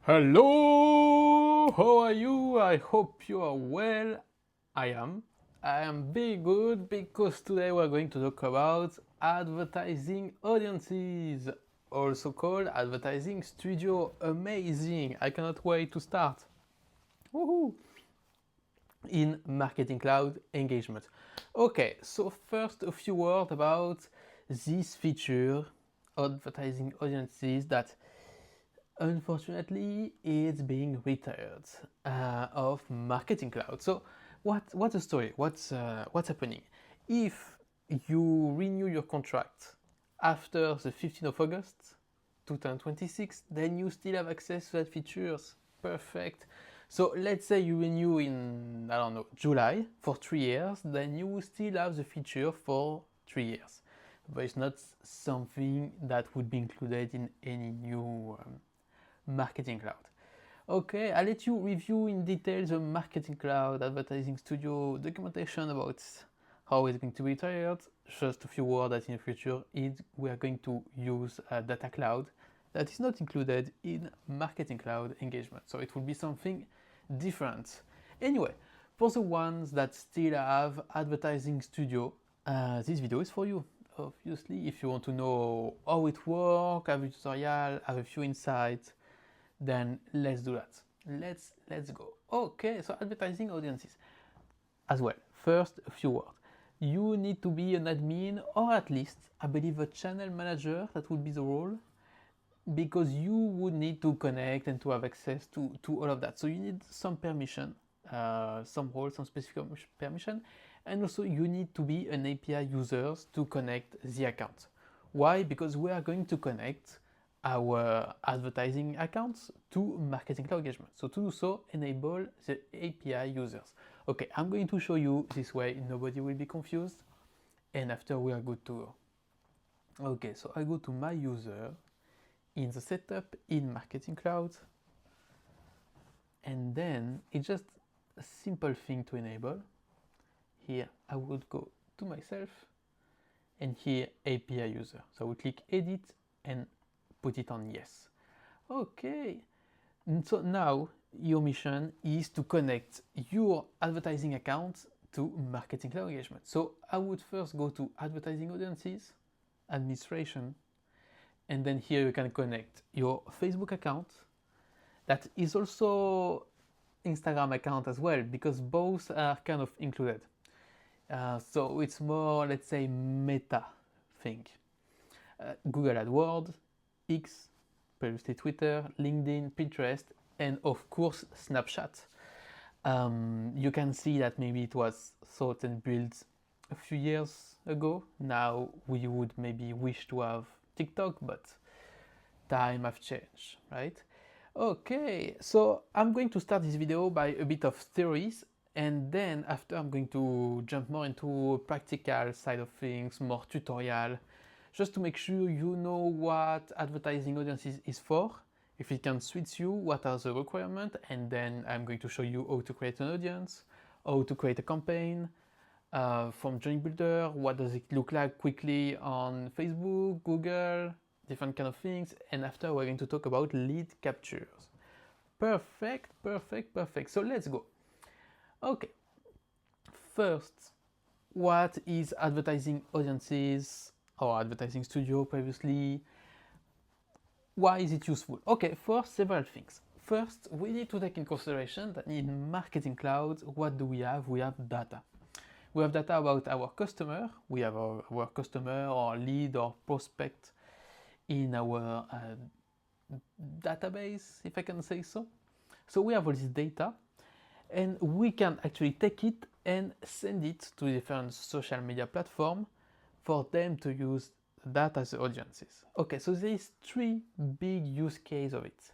Hello, how are you? I hope you are well. I am. I am very good because today we're going to talk about advertising audiences, also called advertising studio. Amazing! I cannot wait to start. Woohoo! In Marketing Cloud Engagement. Okay, so first a few words about this feature, advertising audiences, that unfortunately it's being retired of Marketing Cloud. So what's the story? What's happening? If you renew your contract after the 15th of August 2026, then you still have access to that features. Perfect. So let's say you renew in, I don't know, July for 3 years, then you will still have the feature for 3 years. But it's not something that would be included in any new Marketing Cloud. Okay, I'll let you review in detail the Marketing Cloud Advertising Studio documentation about how it's going to be retired. Just a few words that in the future we are going to use a data cloud that is not included in Marketing Cloud Engagement. So it will be something different. Anyway, for the ones that still have Advertising Studio, this video is for you. Obviously, if you want to know how it works, have a tutorial, have a few insights, then let's do that. Let's go. Okay, so advertising audiences as well. First, a few words. You need to be an admin, or at least, I believe, a channel manager. That would be the role, because you would need to connect and to have access to all of that. So you need some permission, some role, some specific permission, and also you need to be an API user to connect the account. Why? Because we are going to connect our advertising accounts to Marketing Cloud Engagement. So to do so, enable the API users. Okay, I'm going to show you this way, nobody will be confused, and after we are good to go. Okay, so I go to my user in the setup in Marketing Cloud, and then it's just a simple thing to enable. Here I would go to myself, and here API user. So I would click edit and put it on yes. Okay, and so now your mission is to connect your advertising account to Marketing Cloud Engagement. So I would first go to advertising audiences, administration, and then here you can connect your Facebook account. That is also Instagram account as well, because both are kind of included. So it's more, let's say, meta thing. Google AdWords, X, previously Twitter, LinkedIn, Pinterest, and of course Snapchat. You can see that maybe it was thought and built a few years ago. Now we would maybe wish to have TikTok, but time have changed, right? Okay, so I'm going to start this video by a bit of theories, and then after I'm going to jump more into practical side of things, more tutorial, just to make sure you know what advertising audiences is for, if it can suit you, what are the requirements, and then I'm going to show you how to create an audience, how to create a campaign from Journey Builder, what does it look like quickly on Facebook, Google, different kind of things, and after we're going to talk about lead captures. Perfect. So let's go. Okay, first, what is advertising audiences or advertising studio previously? Why is it useful? Okay, for several things. First, we need to take in consideration that in Marketing Cloud, what do we have? We have data. We have data about our customer. We have our customer or lead or prospect in our database, if I can say so. So we have all this data, and we can actually take it and send it to different social media platforms for them to use that as audiences. Okay, so there is three big use cases of it.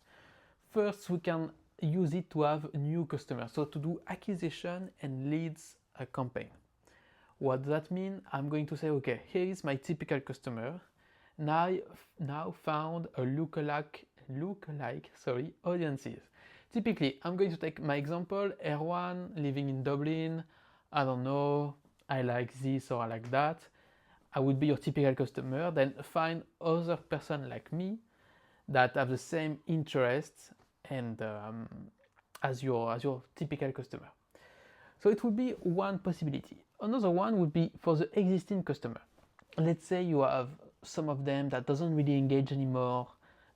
First, we can use it to have new customers, so to do acquisition and leads a campaign. What does that mean? I'm going to say, okay, here is my typical customer. Now found a lookalike audiences. Typically, I'm going to take my example, Erwan living in Dublin. I don't know, I like this or I like that. I would be your typical customer. Then find other person like me that have the same interests and as your typical customer. So it would be one possibility. Another one would be for the existing customer. Let's say you have some of them that doesn't really engage anymore,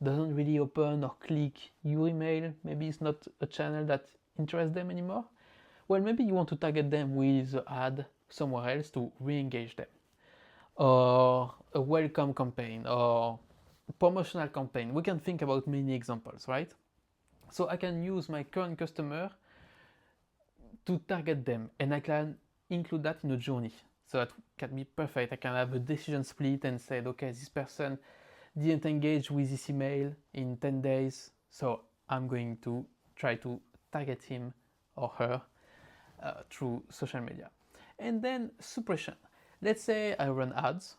doesn't really open or click your email, maybe it's not a channel that interests them anymore. Well, maybe you want to target them with an ad somewhere else to re-engage them, or a welcome campaign or promotional campaign. We can think about many examples, right? So I can use my current customer to target them, and I can include that in a journey. So that can be perfect. I can have a decision split and say, okay, this person didn't engage with this email in 10 days, so I'm going to try to target him or her through social media. And then suppression. Let's say I run ads,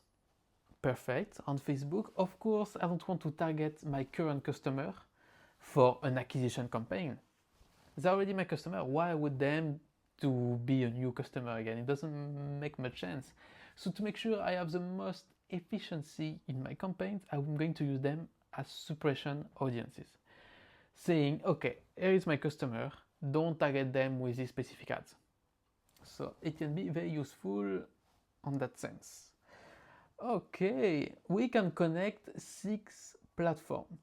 perfect, on Facebook. Of course, I don't want to target my current customer for an acquisition campaign. They're already my customer. Why would them to be a new customer again? It doesn't make much sense. So to make sure I have the most efficiency in my campaigns, I'm going to use them as suppression audiences. Saying, okay, here is my customer, don't target them with these specific ads. So it can be very useful on that sense. Okay, we can connect 6 platforms.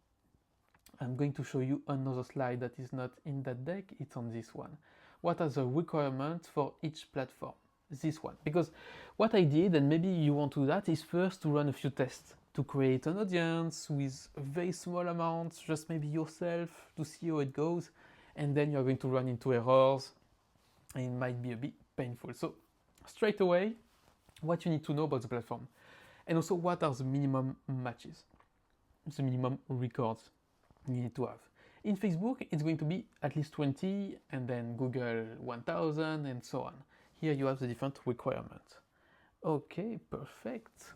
I'm going to show you another slide that is not in that deck, it's on this one. What are the requirements for each platform? This one. Because what I did, and maybe you want to do that, is first to run a few tests to create an audience with very small amounts, just maybe yourself, to see how it goes, and then you're going to run into errors, and it might be a bit painful. So straight away, what you need to know about the platform, and also what are the minimum matches, the minimum records you need to have. In Facebook, it's going to be at least 20, and then Google 1000, and so on. Here you have the different requirements. Okay, perfect.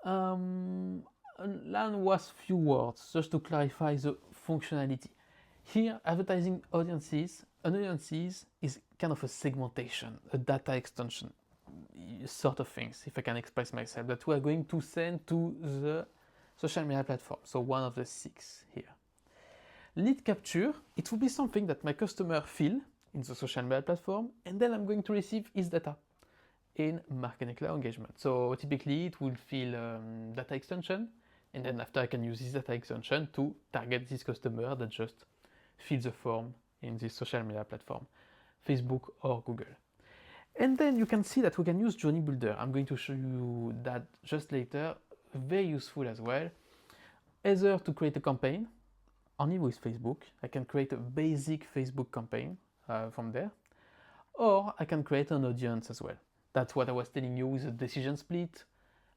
Land was few words, just to clarify the functionality. Here, advertising audiences, an audiences is kind of a segmentation, a data extension, sort of things, if I can express myself, that we are going to send to the social media platform. So one of the 6 here. Lead capture, it will be something that my customer fill in the social media platform, and then I'm going to receive his data in Marketing Cloud Engagement. So typically it will fill data extension, and then after I can use this data extension to target this customer that just fills the form in this social media platform, Facebook or Google. And then you can see that we can use Journey Builder. I'm going to show you that just later, very useful as well. Either to create a campaign, only with Facebook, I can create a basic Facebook campaign from there, or I can create an audience as well. That's what I was telling you with a decision split.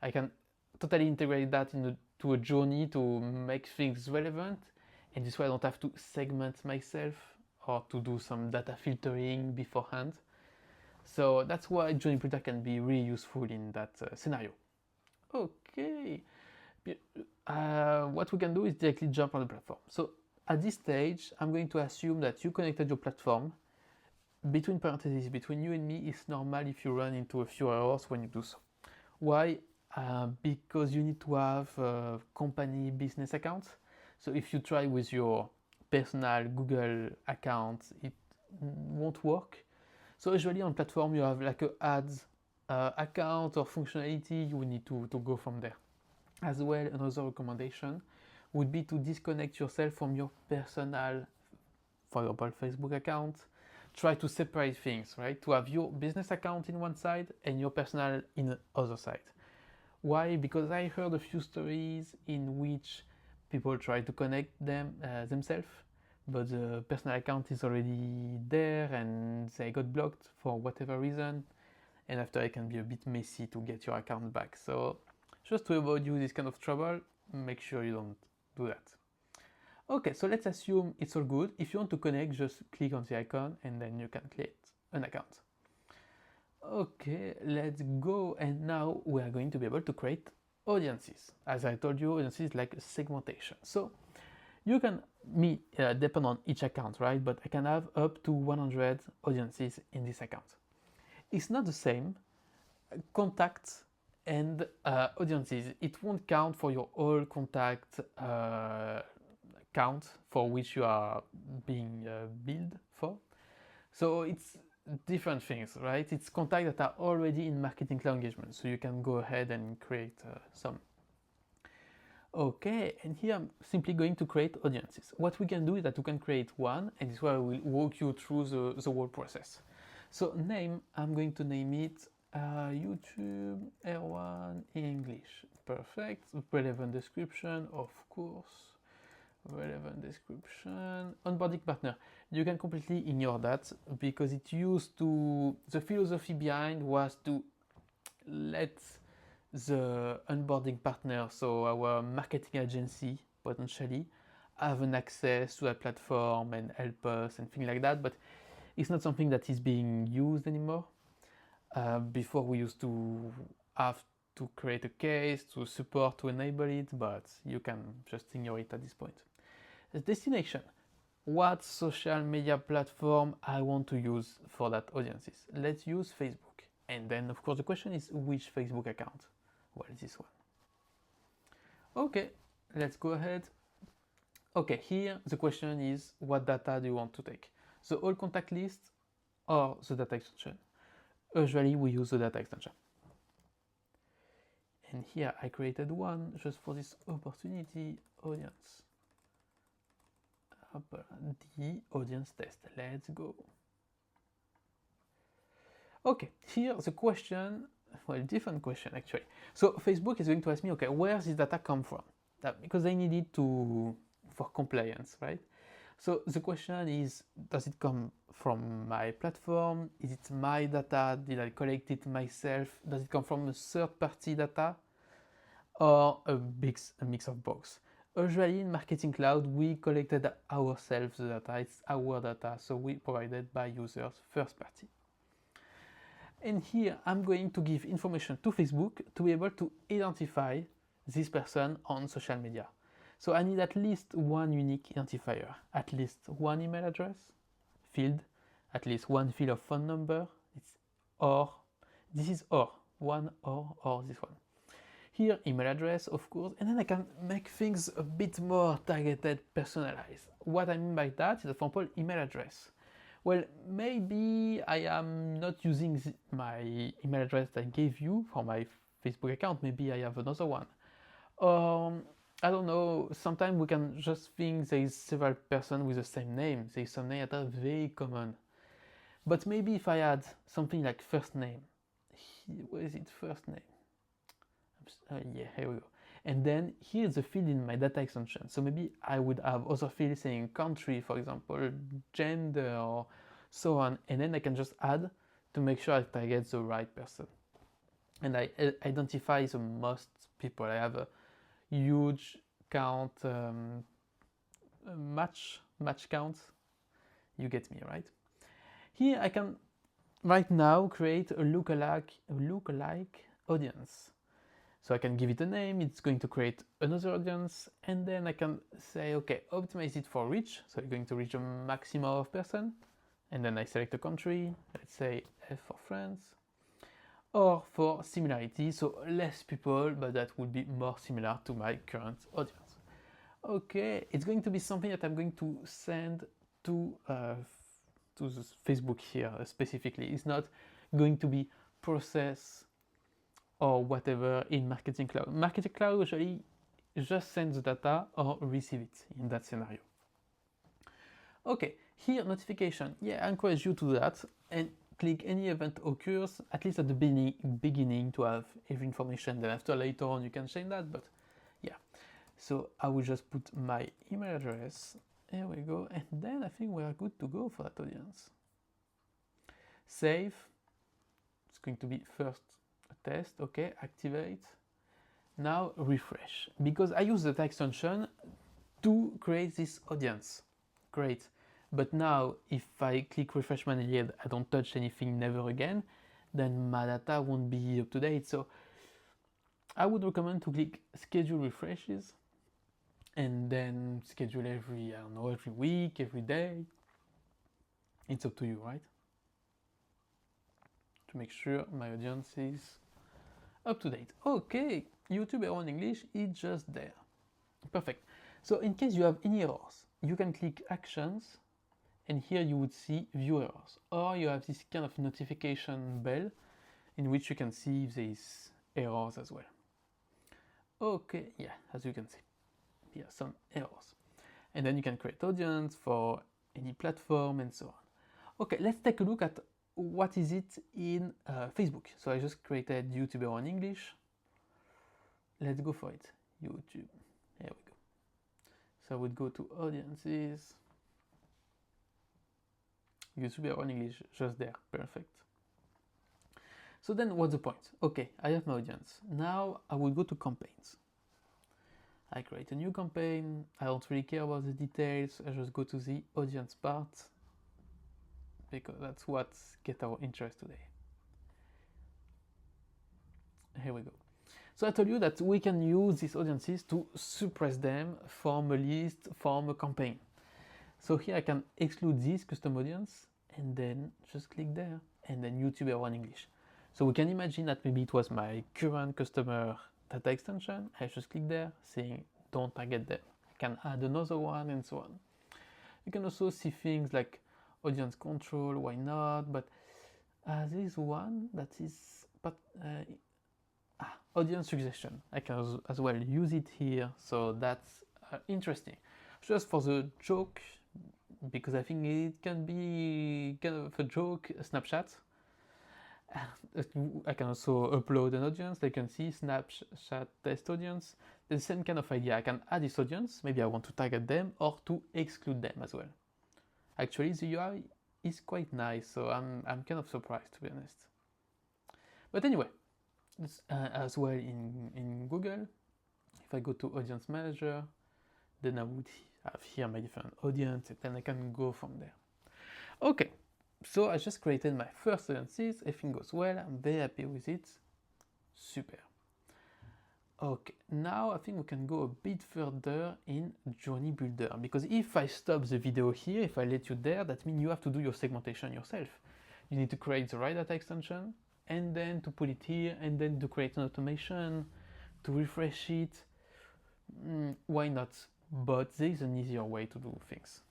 I can totally integrate that into a journey to make things relevant, and this way I don't have to segment myself or to do some data filtering beforehand. So that's why Journey Builder can be really useful in that scenario. Okay, what we can do is directly jump on the platform. So at this stage, I'm going to assume that you connected your platform. Between parentheses, between you and me, it's normal if you run into a few errors when you do so. Why? Because you need to have a company business account. So if you try with your personal Google account, it won't work. So usually on platform, you have like a ads account or functionality, you need to go from there. As well, another recommendation would be to disconnect yourself from your personal, for example, Facebook account. Try to separate things, right? To have your business account in one side and your personal in the other side. Why? Because I heard a few stories in which people try to connect themselves, but the personal account is already there and they got blocked for whatever reason, and after it can be a bit messy to get your account back. So just to avoid you this kind of trouble, make sure you don't do that. Okay, so let's assume it's all good. If you want to connect, just click on the icon and then you can create an account. Okay, let's go, and now we are going to be able to create audiences. As I told you, audiences is like a segmentation. So you can depend on each account, right? But I can have up to 100 audiences in this account. It's not the same. Contacts and audiences, it won't count for your all contact count for which you are being billed for. So it's different things, right? It's contacts that are already in Marketing Cloud Engagement, so you can go ahead and create some. Okay, and here I'm simply going to create audiences. What we can do is that we can create one, and this is where I will walk you through the whole process. So name, I'm going to name it YouTube R1 English. Perfect. Relevant description, of course. Relevant description. Onboarding partner. You can completely ignore that because it used to, the philosophy behind was to let the onboarding partner, so our marketing agency potentially, have an access to a platform and help us and things like that, but it's not something that is being used anymore. Before we used to have to create a case to support to enable it, but you can just ignore it at this point. The destination. What social media platform I want to use for that audiences? Let's use Facebook. And then of course the question is which Facebook account? Well, this one. Okay, let's go ahead. Okay, here the question is what data do you want to take? The all contact list or the data extension? Usually we use the data extension. And here I created one just for this opportunity, audience. The audience test. Let's go. Okay, here the question, well, different question actually. So Facebook is going to ask me, okay, where does this data come from? Because they need it for compliance, right? So the question is, does it come from my platform? Is it my data? Did I collect it myself? Does it come from a third-party data? Or a mix of both? Usually in Marketing Cloud, we collected ourselves the data. It's our data, so we provided by users first party. And here I'm going to give information to Facebook to be able to identify this person on social media. So I need at least one unique identifier, at least one email address field, at least one field of phone number. It's or, this is or, one or this one. Here, email address, of course, and then I can make things a bit more targeted, personalized. What I mean by that is, for example, email address. Well, maybe I am not using my email address that I gave you for my Facebook account. Maybe I have another one. I don't know, sometimes we can just think there is several persons with the same name. There is some names that are very common. But maybe if I add something like first name, where is it, first name? Yeah, here we go. And then here's the field in my data extension. So maybe I would have other fields saying country, for example, gender, or so on. And then I can just add to make sure I get the right person. And I identify the most people. I have a huge count, match count. You get me, right? Here I can right now create a lookalike audience. So I can give it a name, it's going to create another audience, and then I can say, okay, optimize it for reach. So it's going to reach a maximum of person. And then I select a country, let's say F for France, or for similarity, so less people, but that would be more similar to my current audience. Okay, it's going to be something that I'm going to send to the Facebook here specifically. It's not going to be processed or whatever in Marketing Cloud. Marketing Cloud usually just sends the data or receive it in that scenario. Okay, here notification. Yeah, I encourage you to do that and click any event occurs, at least at the beginning to have every information. Then after later on you can change that, but yeah. So I will just put my email address. Here we go, and then I think we are good to go for that audience. Save. It's going to be first a test. Okay, activate. Now refresh, because I use the data extension to create this audience. Great. But now if I click refresh manually, I don't touch anything never again, then my data won't be up to date. So I would recommend to click schedule refreshes and then schedule every week, every day. It's up to you, right? To make sure my audience is up to date. Okay, YouTube R1 English is just there. Perfect. So in case you have any errors, you can click Actions, and here you would see View Errors. Or you have this kind of notification bell in which you can see if there is errors as well. Okay, yeah, as you can see, here are some errors. And then you can create audience for any platform and so on. Okay, let's take a look at what is it in Facebook. So I just created YouTuber on English. Let's go for it. YouTube. Here we go. So I would go to audiences. YouTuber on English, just there. Perfect. So then what's the point? Okay, I have my audience. Now I would go to campaigns. I create a new campaign. I don't really care about the details. I just go to the audience part because that's what gets our interest today. Here we go. So I told you that we can use these audiences to suppress them from a list, from a campaign. So here I can exclude this custom audience and then just click there and then YouTuber on English. So we can imagine that maybe it was my current customer data extension. I just click there saying don't target them. I can add another one and so on. You can also see things like audience control, why not, but there is one that is audience suggestion. I can as well use it here, so that's interesting. Just for the joke, because I think it can be kind of a joke, a snapshot. I can also upload an audience. They can see snapshot test audience. The same kind of idea. I can add this audience. Maybe I want to target them or to exclude them as well. Actually, the UI is quite nice, so I'm kind of surprised, to be honest. But anyway, as well in Google, if I go to Audience Manager, then I would have here my different audience, and then I can go from there. Okay, so I just created my first audiences. Everything goes well. I'm very happy with it. Super. Okay, now I think we can go a bit further in Journey Builder, because if I stop the video here, if I let you there, that means you have to do your segmentation yourself. You need to create the right data extension, and then to put it here, and then to create an automation, to refresh it. Why not? But there is an easier way to do things.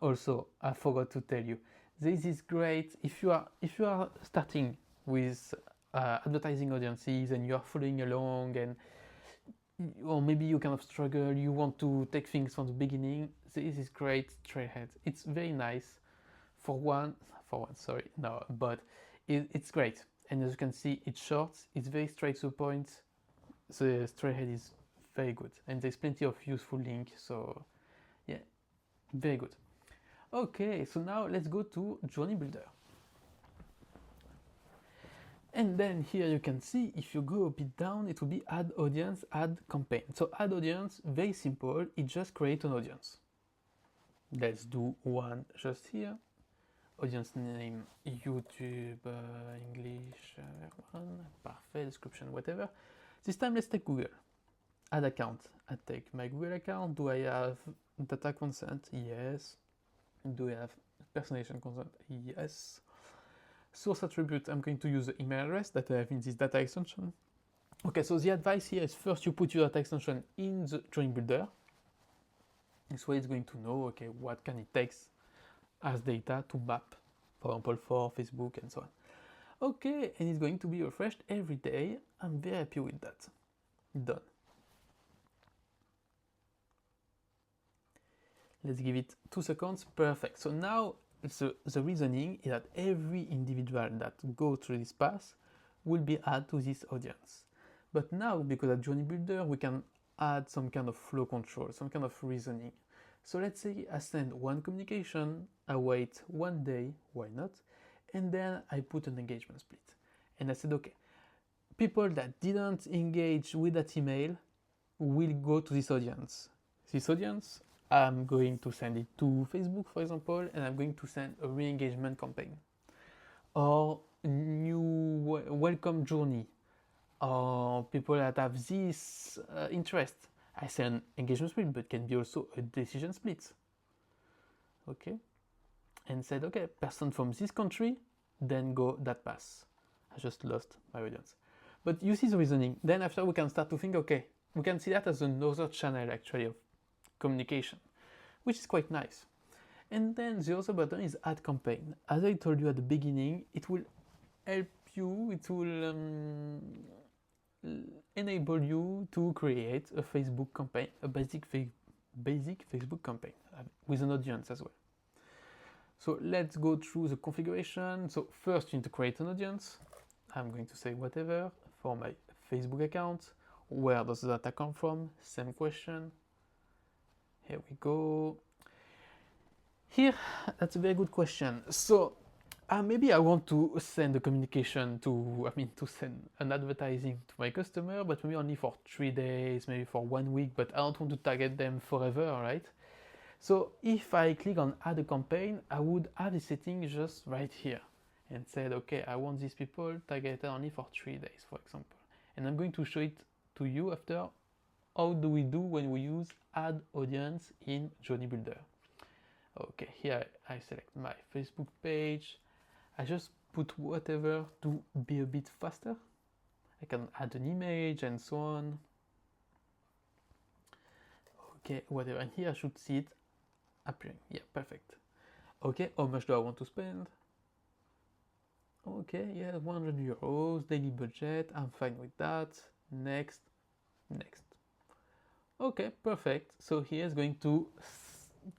Also, I forgot to tell you, this is great if you are starting with advertising audiences and you are following along, and or maybe you kind of struggle, you want to take things from the beginning. This is great. Trailhead. It's very nice. But it's great. And as you can see, it's short. It's very straight to the point. The Trailhead is very good, and there's plenty of useful links. So yeah, very good. Okay, so now let's go to Journey Builder. And then here you can see, if you go a bit down, it will be add audience, add campaign. So add audience, very simple. It just creates an audience. Let's do one just here. Audience name, YouTube, English, parfait, description, whatever. This time let's take Google. Add account. I take my Google account. Do I have data consent? Yes. Do I have personalization consent? Yes. Source attribute, I'm going to use the email address that I have in this data extension. Okay, so the advice here is first you put your data extension in the Journey Builder. This way it's going to know, okay, what can it take as data to map, for example, for Facebook and so on. Okay, and it's going to be refreshed every day. I'm very happy with that. Done. Let's give it 2 seconds. Perfect. So now the reasoning is that every individual that goes through this path will be added to this audience. But now, because of Journey Builder, we can add some kind of flow control, some kind of reasoning. So let's say I send one communication, I wait 1 day, why not? And then I put an engagement split. And I said, okay, people that didn't engage with that email will go to this audience. This audience, I'm going to send it to Facebook, for example, and I'm going to send a re-engagement campaign or new welcome journey, or people that have this interest. I send engagement split, but can be also a decision split. Okay, and said, okay, person from this country, then go that path. I just lost my audience. But you see the reasoning. Then after we can start to think, okay, we can see that as another channel actually of communication, which is quite nice. And then the other button is add campaign. As I told you at the beginning, it will help you, it will enable you to create a Facebook campaign, a basic Facebook campaign with an audience as well. So let's go through the configuration. So first you need to create an audience. I'm going to say whatever for my Facebook account. Where does the data come from? Same question. Here we go. Here, that's a very good question. So maybe I want to send a communication to send an advertising to my customer, but maybe only for 3 days, maybe for 1 week, but I don't want to target them forever, right? So if I click on add a campaign, I would have the setting just right here and said, okay, I want these people targeted only for 3 days, for example. And I'm going to show it to you after. How do we do when we use add audience in Journey Builder? Okay, here I select my Facebook page. I just put whatever to be a bit faster. I can add an image and so on. Okay, whatever. And here I should see it appearing. Yeah, perfect. Okay, how much do I want to spend? Okay, yeah, 100 euros, daily budget. I'm fine with that. Next, next. Okay, perfect. So here is going to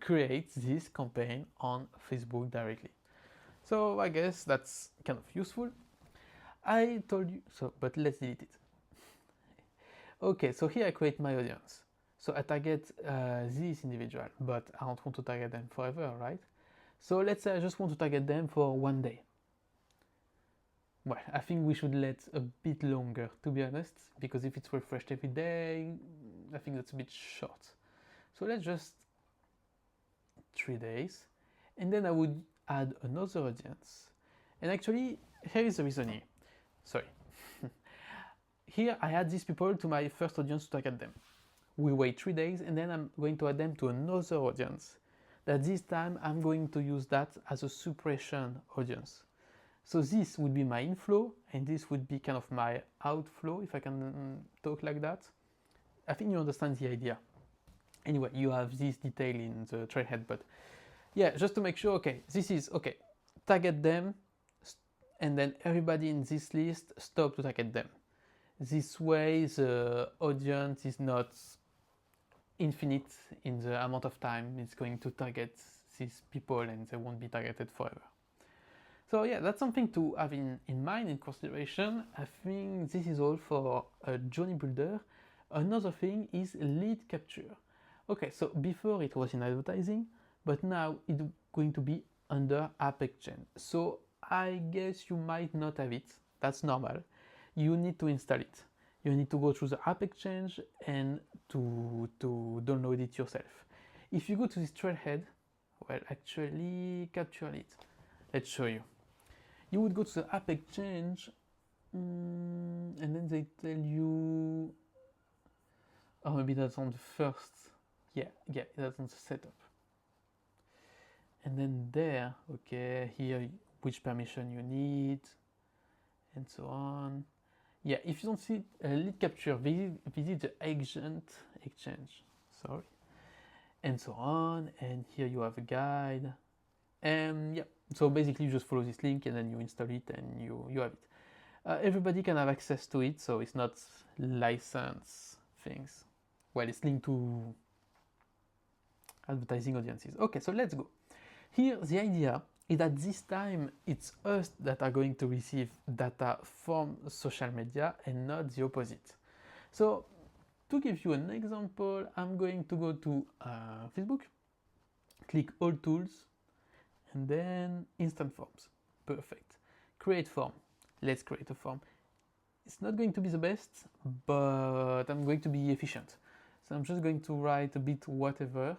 create this campaign on Facebook directly. So I guess that's kind of useful. I told you so, but let's delete it. Okay, so here I create my audience. So I target this individual, but I don't want to target them forever, right? So let's say I just want to target them for 1 day. Well, I think we should let a bit longer, to be honest, because if it's refreshed every day, I think that's a bit short. So let's just 3 days, and then I would add another audience. And actually, here is the reasoning. Sorry. Here I add these people to my first audience to target them. We wait 3 days, and then I'm going to add them to another audience. That this time I'm going to use that as a suppression audience. So this would be my inflow, and this would be kind of my outflow, if I can talk like that. I think you understand the idea. Anyway, you have this detail in the Trailhead, but yeah, just to make sure, okay, this is, okay, target them, and then everybody in this list stop to target them. This way the audience is not infinite in the amount of time it's going to target these people, and they won't be targeted forever. So yeah, that's something to have in mind, in consideration. I think this is all for a Journey Builder. Another thing is lead capture. Okay, so before it was in advertising, but now it's going to be under AppExchange. So I guess you might not have it. That's normal. You need to install it. You need to go through the AppExchange and to download it yourself. If you go to this Trailhead, well, actually capture it. Let's show you. You would go to the AppExchange, and then they tell you, oh, maybe that's on the first. Yeah, that's on the setup. And then there, okay, here which permission you need, and so on. Yeah, if you don't see lead capture, visit the exchange, sorry, and so on. And here you have a guide, and yeah, so basically you just follow this link and then you install it and you have it. Everybody can have access to it, so it's not license things. Well, it's linked to advertising audiences. Okay, so let's go. Here, the idea is that this time it's us that are going to receive data from social media and not the opposite. So to give you an example, I'm going to go to Facebook, click All Tools, and then Instant Forms. Perfect. Create form. Let's create a form. It's not going to be the best, but I'm going to be efficient. So I'm just going to write a bit whatever.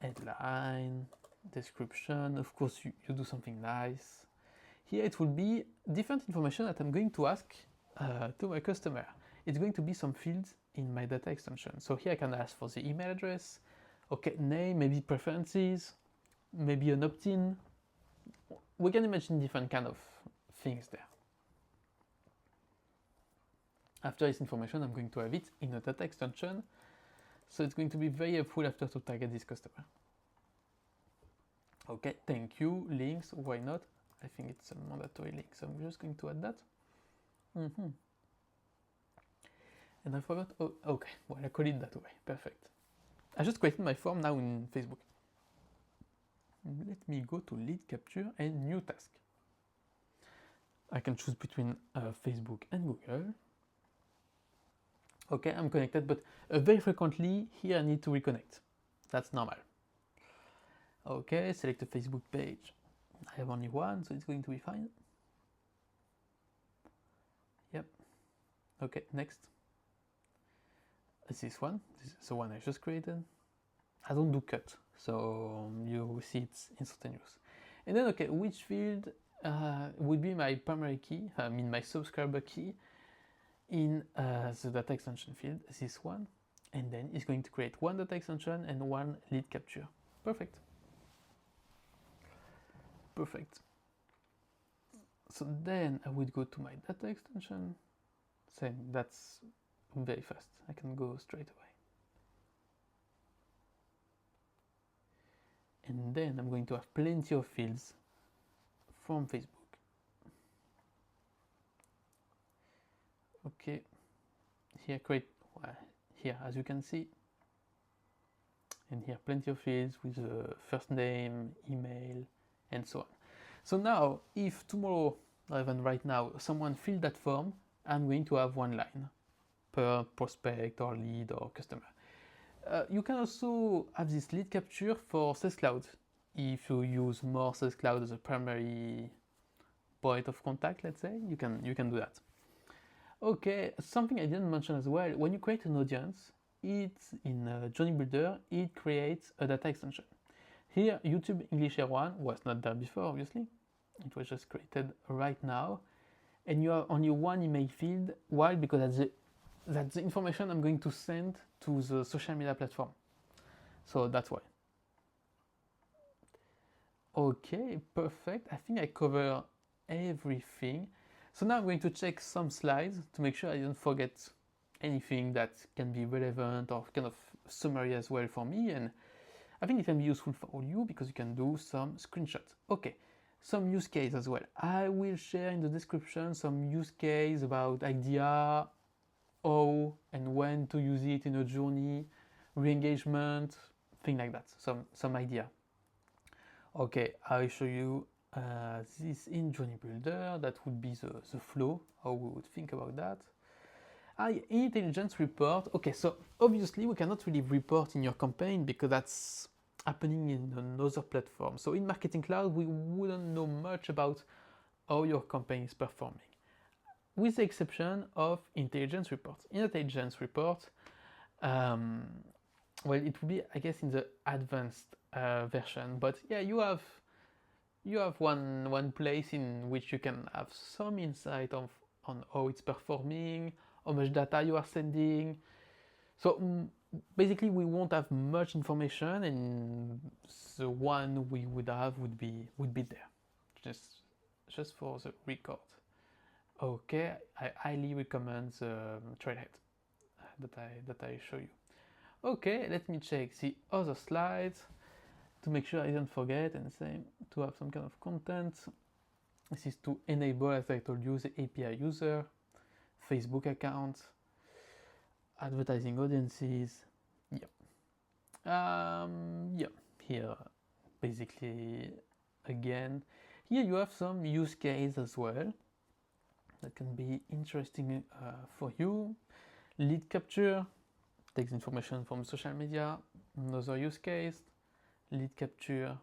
Headline, description. Of course, you do something nice. Here it will be different information that I'm going to ask to my customer. It's going to be some fields in my data extension. So here I can ask for the email address, okay, name, maybe preferences, maybe an opt-in. We can imagine different kind of things there. After this information, I'm going to have it in a data extension. So it's going to be very helpful after to target this customer. Okay, thank you, links, why not? I think it's a mandatory link, so I'm just going to add that. And I forgot, oh, okay, well, I call it that way, perfect. I just created my form now in Facebook. Let me go to lead capture and new task. I can choose between Facebook and Google. Okay, I'm connected, but very frequently here I need to reconnect. That's normal. Okay, select a Facebook page. I have only one, so it's going to be fine. Yep. Okay, next. This one. This is the one I just created. I don't do cut, so you see it's instantaneous. And then, okay, which field would be my primary key, I mean my subscriber key in the data extension field, this one. And then it's going to create one data extension and one lead capture. Perfect. Perfect. So then I would go to my data extension. Same, that's very fast. I can go straight away. And then I'm going to have plenty of fields from Facebook. Okay, here here as you can see, and here plenty of fields with the first name, email, and so on. So now, if tomorrow, or even right now, someone filled that form, I'm going to have one line per prospect or lead or customer. You can also have this lead capture for Sales Cloud. If you use more Sales Cloud as a primary point of contact, let's say, you can do that. Okay, something I didn't mention as well, when you create an audience, it's in Journey Builder, it creates a data extension. Here, YouTube English Air 1 was not there before, obviously. It was just created right now. And you have only one email field. Why? Because that's the information I'm going to send to the social media platform. So that's why. Okay, perfect. I think I cover everything. So now I'm going to check some slides to make sure I don't forget anything that can be relevant or kind of summary as well for me. And I think it can be useful for all you because you can do some screenshots. Okay, some use case as well. I will share in the description some use case about idea, how and when to use it in a journey, re-engagement, thing like that, some idea. Okay, I'll show you this in Journey Builder. That would be the flow, how we would think about that. Intelligence report. Okay, so obviously we cannot really report in your campaign because that's happening in another platform. So in Marketing Cloud, we wouldn't know much about how your campaign is performing, with the exception of intelligence reports. In intelligence report, well, it will be, I guess, in the advanced version, but yeah, you have one place in which you can have some insight on how it's performing, how much data you are sending. So basically, we won't have much information, and the one we would have would be there, just for the record. Okay, I highly recommend the Trailhead that I show you. Okay, let me check the other slides to make sure I don't forget, and same to have some kind of content. This is to enable, as I told you, the API user, Facebook account, advertising audiences. Here basically again, here you have some use case as well that can be interesting for you. Lead capture takes information from social media. Another use case, lead capture.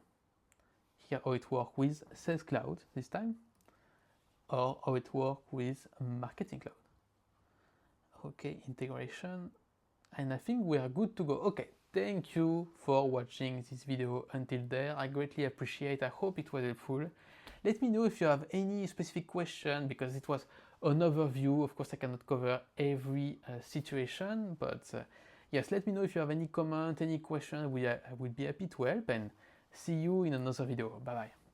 Here how it works with Sales Cloud this time, or how it works with Marketing Cloud. Okay, integration, and I think we are good to go. Okay, thank you for watching this video until there. I greatly appreciate. I hope it was helpful. Let me know if you have any specific question, because it was an overview. Of course, I cannot cover every situation, but yes, let me know if you have any comment, any question. I would be happy to help, and see you in another video. Bye bye.